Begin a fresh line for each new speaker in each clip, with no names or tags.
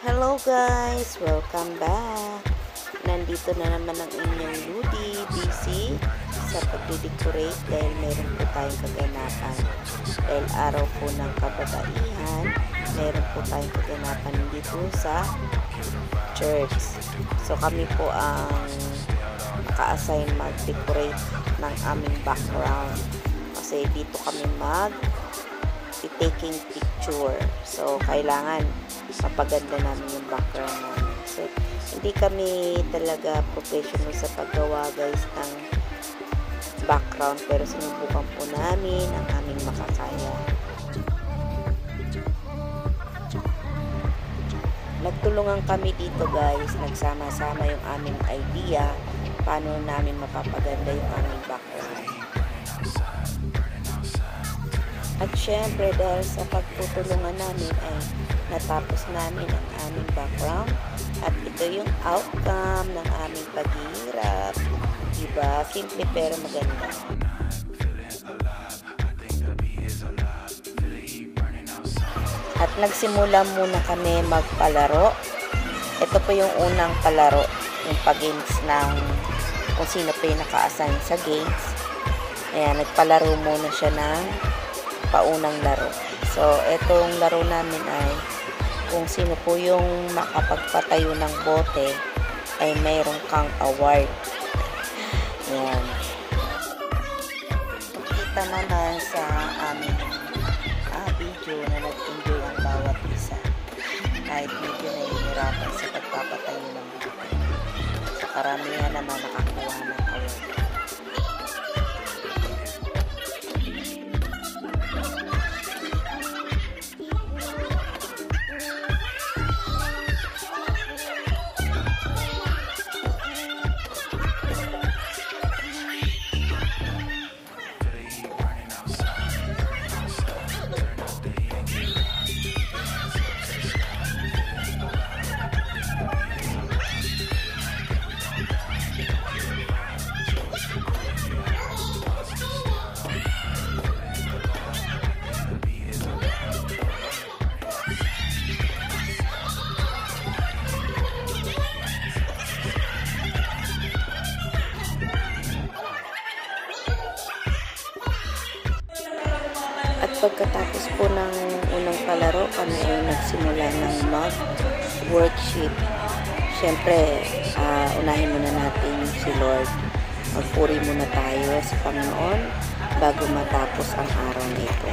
Hello guys! Welcome back! Nandito na naman ang inyong Ludi, busy sa pagdidecorate dahil meron po tayong kaganapan. Dahil araw po ng kababaihan, meron po tayong kaganapan dito sa church. So kami po ang naka-assign mag-decorate ng aming background. Kasi dito kami taking picture. So kailangan mapaganda namin yung background namin. So, hindi kami talaga professional sa paggawa guys ng background, pero sinubukan po namin ang aming makakaya. Nagtulungan kami dito guys, nagsama-sama yung aming idea paano namin mapapaganda yung aming background. At syempre dahil sa pagtutulungan namin ay natapos namin ang aming background at ito yung outcome ng aming paghihirap. Diba? Simple pero maganda. At nagsimula muna kami magpalaro. Ito po yung unang palaro, yung pag-games ng kung sino pa yung naka-assign sa games. Ayan, nagpalaro muna siya ng paunang laro. So, etong laro namin ay kung sino po yung makapagpatayo ng bote ay mayroon kang award. Yan. Kita naman sa aming video na nag-enjoy ang bawat isa. Kahit medyo nahihirapan sa pagpapatayo ng bote. Sa karamihan naman nakakuha ng award. At pagkatapos po ng unang palaro, kami ay nagsimula ng mag-worship. Siyempre, unahin muna natin si Lord. Magpuri muna tayo sa Panginoon bago matapos ang araw na ito.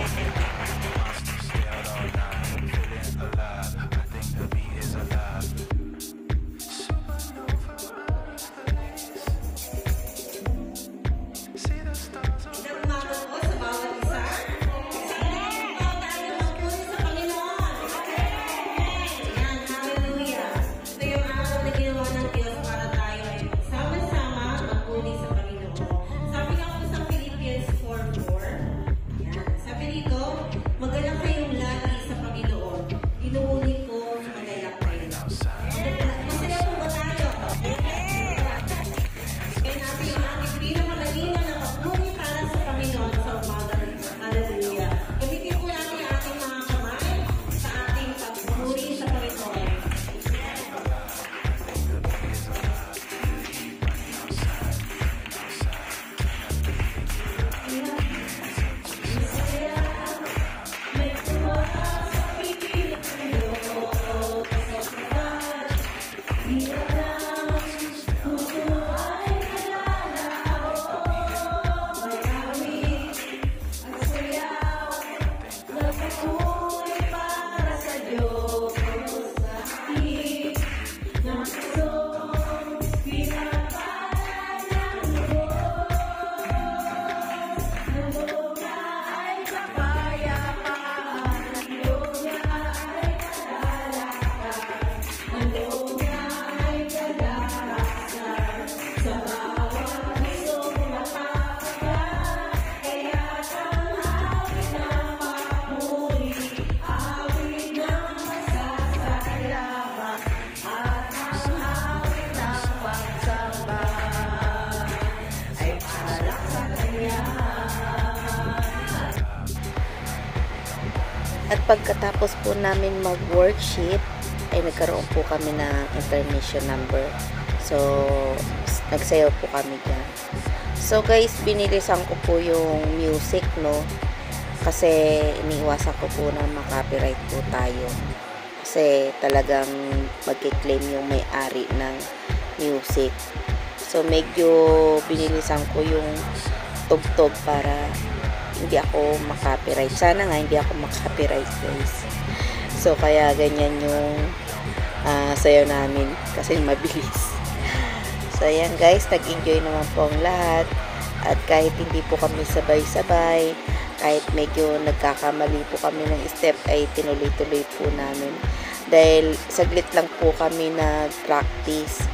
At pagkatapos po namin mag-worship, ay nagkaroon po kami ng intermission number. So, nagsayaw po kami dyan. So guys, binilisan ko po yung music, no? Kasi iniiwasan ko po na makopyright po tayo. Kasi talagang magkiklaim yung may-ari ng music. So medyo binilisan ko yung tugtog para hindi ako makopyright. Sana nga hindi ako makopyright, guys. So kaya ganyan yung sayaw namin kasi mabilis. So ayan guys, nag-enjoy naman po ang lahat. At kahit hindi po kami sabay-sabay, kahit medyo nagkakamali po kami ng step, ay tinuloy-tuloy po namin. Dahil saglit lang po kami nag-practice.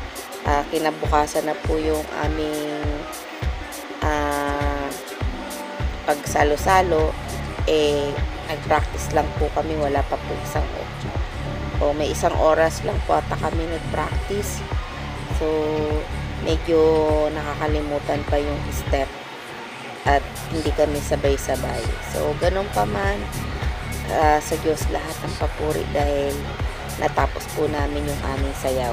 Kinabukasan na po yung aming pagsalo-salo. Nag-practice lang po kami, wala pa po isang oras. O may isang oras lang po ata kami nag-practice. So, medyo nakakalimutan pa yung step at hindi kami sabay-sabay. So, ganun pa man, sa Diyos lahat ng papuri dahil natapos po namin yung aming sayaw.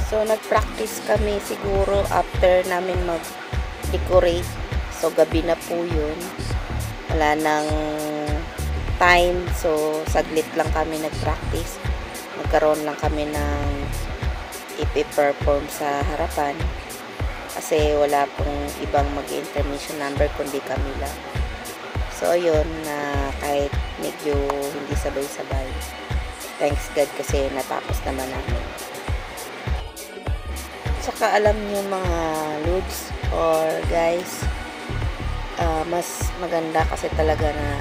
So, nag-practice kami siguro after namin mag-decorate. So, gabi na po yun. Wala nang time. So, saglit lang kami nag-practice. Nagkaroon lang kami ng ipi-perform sa harapan kasi wala pong ibang mag-intermission number kundi kami lang. So ayun, kahit medyo hindi sabay-sabay, thanks God kasi natapos naman namin. Saka alam niyo mga lods or guys, mas maganda kasi talaga na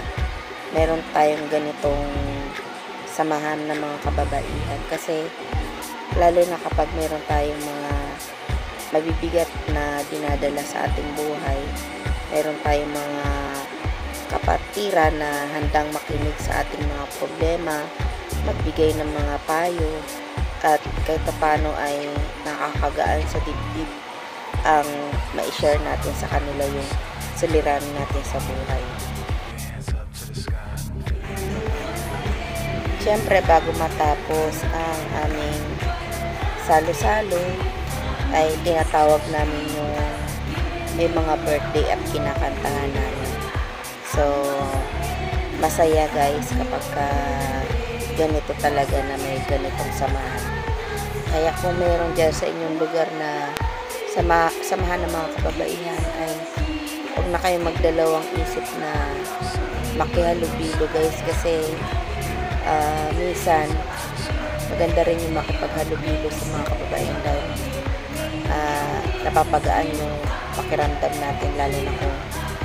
meron tayong ganitong samahan ng mga kababaihan kasi lalo na kapag meron tayong mga mabibigat na dinadala sa ating buhay, meron tayong mga kapatiran na handang makinig sa ating mga problema, magbigay ng mga payo, at kahit paano ay nakakagaan sa dibdib ang ma-share natin sa kanila yung suliranin natin sa buhay. Siyempre, bago matapos ang aming salo-salo, ay tinatawag namin yung may mga birthday at kinakantahan namin. So, masaya guys kapag ganito talaga na may ganitong samahan. Kaya kung mayroon dyan sa inyong lugar na samahan ng mga kababaihan, ay huwag na kayong magdalawang isip na makihalubilo guys kasi minsan maganda rin yung makipaghalubilo sa mga kababaihan dahil napapagaan yung pakiramdam natin lalo na kung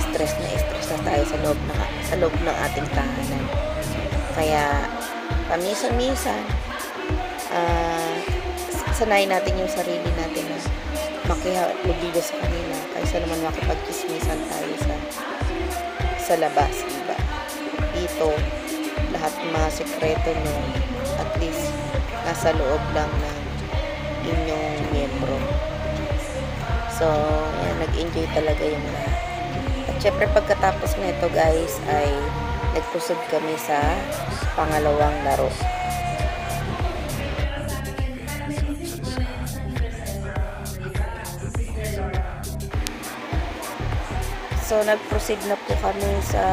stress na tayo sa loob ng ating tahanan. Kaya paminsan-minsan sanayin natin yung sarili natin na makihalubilo sa kanila kaysa naman makipagkismisan tayo sa labas, diba? Dito lahat ng mga sekreto nyo at least nasa loob lang ng inyong miyembro. So, yan, nag-enjoy talaga yung lahat. At syempre pagkatapos nito guys ay nagpusod kami sa pangalawang laro. So, nag-proceed na po kami sa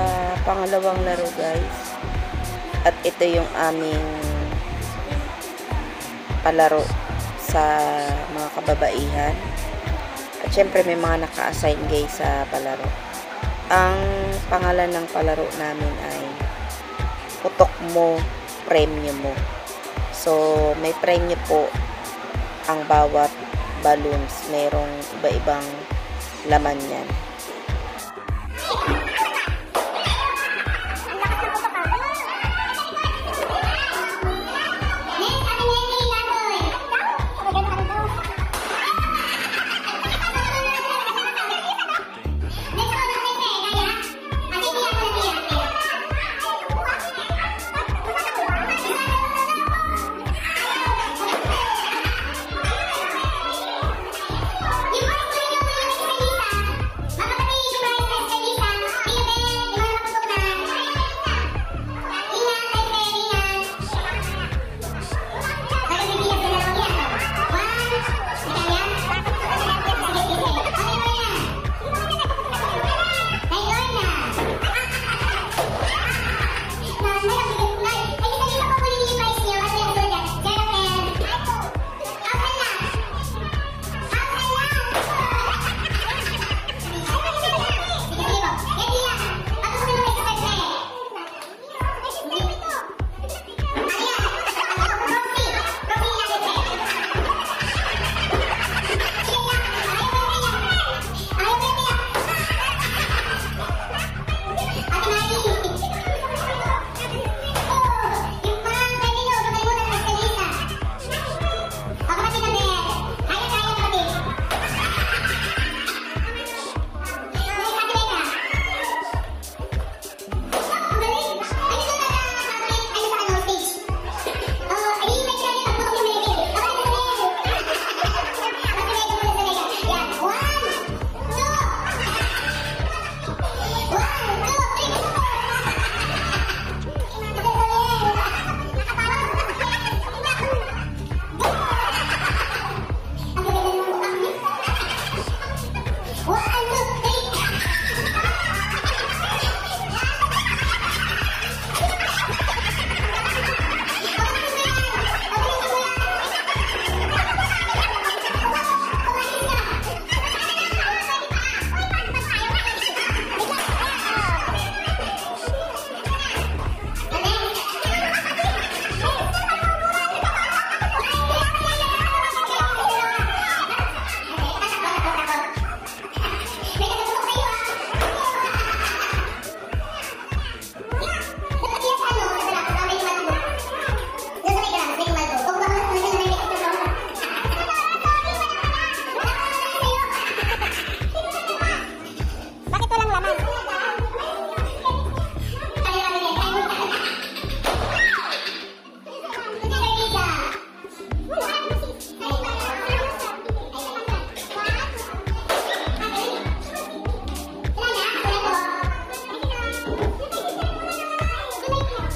pangalawang laro guys. At ito yung aming palaro sa mga kababaihan. At syempre may mga naka-assign guys sa palaro. Ang pangalan ng palaro namin ay Putok Mo, Premyo Mo. So, may premyo po ang bawat balloons. Merong iba-ibang laman yan.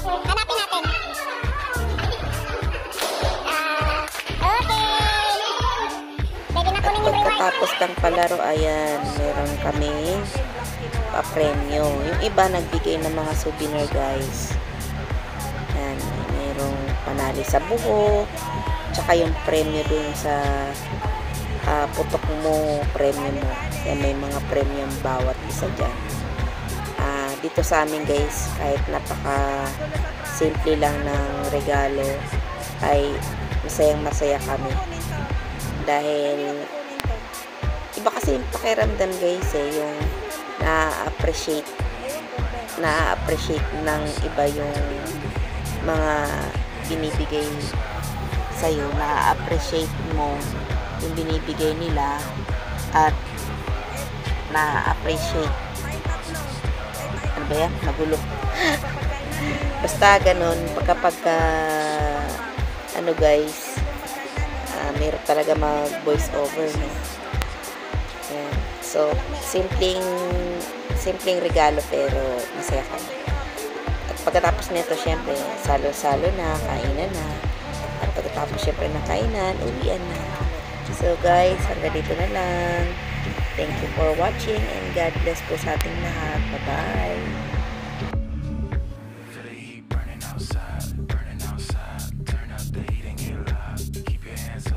Hanapin natin. Okay. Pwede na
At
kunin yung reward.
pagkatapos ng palaro, ayan, meron kami pa-premyo. Yung iba nagbigay ng mga souvenir, guys. Ayan, merong panali sa buho, tsaka yung premyo dun sa putok mo, premyo mo. Yan, may mga premyo bawat isa dyan. Dito sa amin, guys, kahit napaka simple lang ng regalo, ay masayang masaya kami. Dahil iba kasi yung pakiramdam, guys, yung na-appreciate ng iba yung mga binibigay sa'yo. Na-appreciate mo yung binibigay nila at na-appreciate, ano ba yan? Nagulo. Basta ganun, kapag ano, guys, meron talaga mag voice over, no? Ayan. So, simpleng regalo pero masaya kami. At pagkatapos nito, syempre, salo-salo na, kainan na. At pagkatapos, syempre, ng kainan, uwian na. So, guys, hanggang dito na lang. Thank you for watching and God bless po sa ating lahat. Bye-bye!